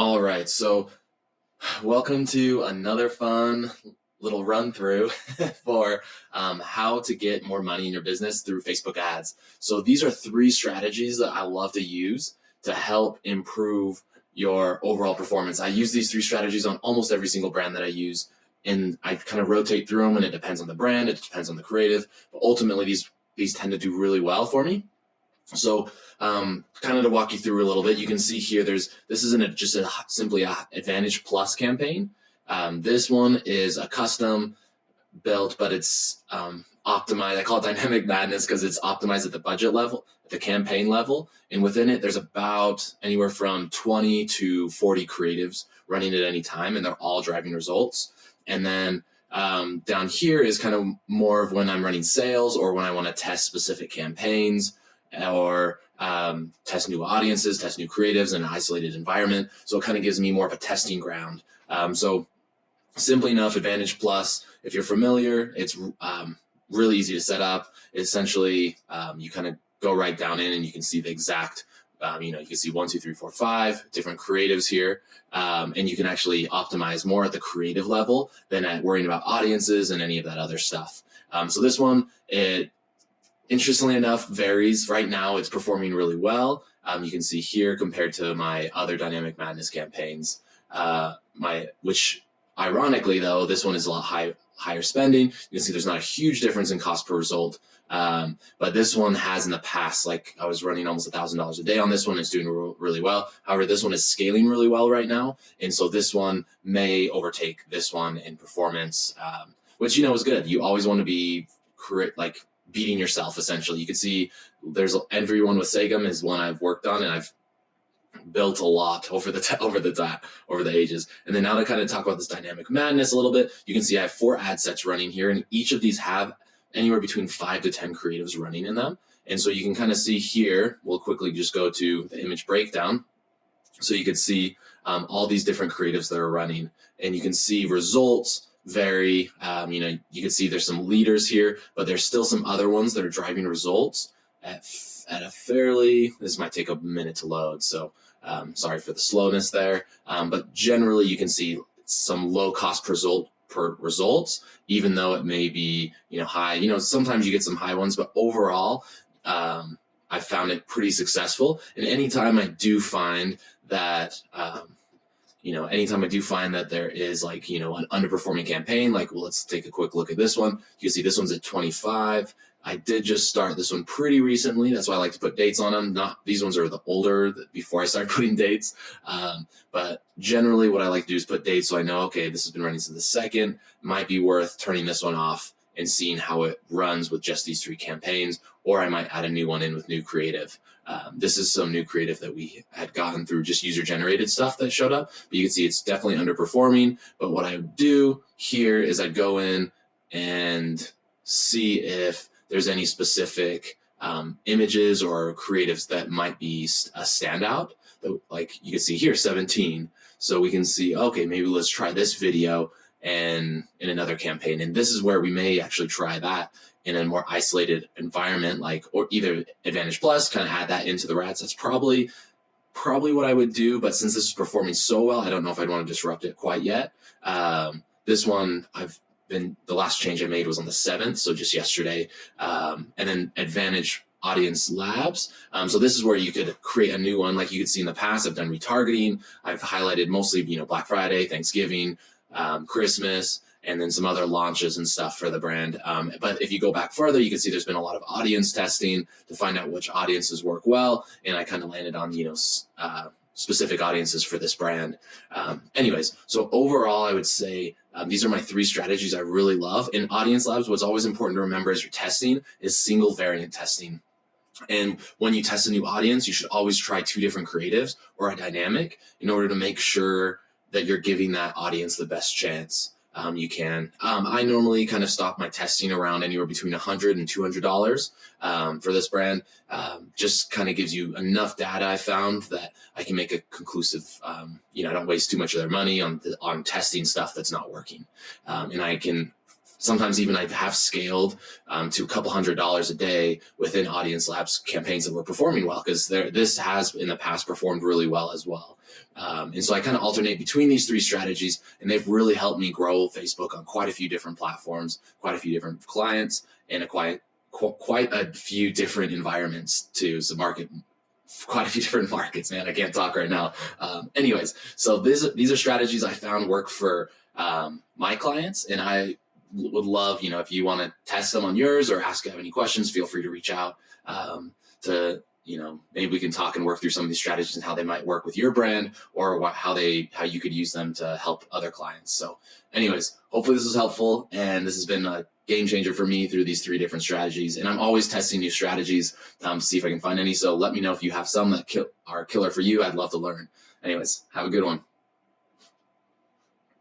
All right, so welcome to another fun little run through for how to get more money in your business through Facebook ads. So these are three strategies that I love to use to help improve your overall performance. I use these three strategies on almost every single brand that I use, and I kind of rotate through them, and it depends on the brand, it depends on the creative, but ultimately these tend to do really well for me. So kind of to walk you through a little bit, you can see here this isn't simply a Advantage Plus campaign. This one is a custom built, but it's optimized. I call it Dynamic Madness because it's optimized at the budget level, at the campaign level. And within it, there's about anywhere from 20 to 40 creatives running at any time, and they're all driving results. And then down here is kind of more of when I'm running sales or when I want to test specific campaigns or test new audiences, test new creatives in an isolated environment. So it kind of gives me more of a testing ground. So simply enough, Advantage Plus, if you're familiar, it's really easy to set up. Essentially, you kind of go right down in and you can see the exact, you can see 1, 2, 3, 4, 5 different creatives here. And you can actually optimize more at the creative level than at worrying about audiences and any of that other stuff. So this one, interestingly enough, varies. Right now, it's performing really well. You can see here compared to my other Dynamic Madness campaigns, which ironically, though, this one is a lot higher spending. You can see there's not a huge difference in cost per result. But this one has in the past, like I was running almost $1,000 a day on this one. It's doing really well. However, this one is scaling really well right now. And so this one may overtake this one in performance, which, is good. You always want to be beating yourself, essentially. You can see there's Everyone with Sagum is one I've worked on, and I've built a lot over the ages. And then now to kind of talk about this Dynamic Madness a little bit, you can see I have 4 ad sets running here, and each of these have anywhere between 5 to 10 creatives running in them. And so you can kind of see here, we'll quickly just go to the image breakdown. So you can see all these different creatives that are running, and you can see results vary. You can see there's some leaders here, but there's still some other ones that are driving results at a fairly, this might take a minute to load, so sorry for the slowness there. But generally you can see some low cost per results, even though it may be, high. Sometimes you get some high ones, but overall, I found it pretty successful. And anytime I do find that, there is an underperforming campaign, let's take a quick look at this one. You can see this one's at 25. I did just start this one pretty recently. That's why I like to put dates on them. These ones are the older before I start putting dates. But generally what I like to do is put dates so I know, okay, this has been running since the second. Might be worth turning this one off and seeing how it runs with just these 3 campaigns, or I might add a new one in with new creative. This is some new creative that we had gotten through just user-generated stuff that showed up, but you can see it's definitely underperforming. But what I would do here is I'd go in and see if there's any specific images or creatives that might be a standout. Like you can see here, 17. So we can see, okay, maybe let's try this video and in another campaign. And this is where we may actually try that in a more isolated environment, or either Advantage Plus, kind of add that into the rats. That's probably what I would do. But since this is performing so well, I don't know if I'd want to disrupt it quite yet. This one, the last change I made was on the 7th, so just yesterday. And then Advantage Audience Labs. So this is where you could create a new one. Like you could see in the past, I've done retargeting. I've highlighted mostly, Black Friday, Thanksgiving, Christmas, and then some other launches and stuff for the brand. But if you go back further, you can see there's been a lot of audience testing to find out which audiences work well. And I kind of landed on, specific audiences for this brand. Anyways, so overall, I would say these are my 3 strategies I really love. In Audience Labs, what's always important to remember as you're testing is single variant testing. And when you test a new audience, you should always try 2 different creatives or a dynamic in order to make sure that you're giving that audience the best chance you can. I normally kind of stop my testing around anywhere between $100 and $200 for this brand. Just kind of gives you enough data, I found, that I can make a conclusive, I don't waste too much of their money on testing stuff that's not working. And I can sometimes even I have scaled to a couple $100 a day within Audience Labs campaigns that were performing well, because this has in the past performed really well as well. And so I kind of alternate between these three strategies, and they've really helped me grow Facebook on quite a few different platforms, quite a few different clients, and quite a few different environments too. So quite a few different markets, man. I can't talk right now. Anyways, so these are strategies I found work for my clients, and I would love, if you want to test them on yours or have any questions, feel free to reach out to, maybe we can talk and work through some of these strategies and how they might work with your brand, or how you could use them to help other clients. So anyways, hopefully this was helpful, and this has been a game changer for me through these three different strategies. And I'm always testing new strategies to see if I can find any. So let me know if you have some that are killer for you. I'd love to learn. Anyways, have a good one.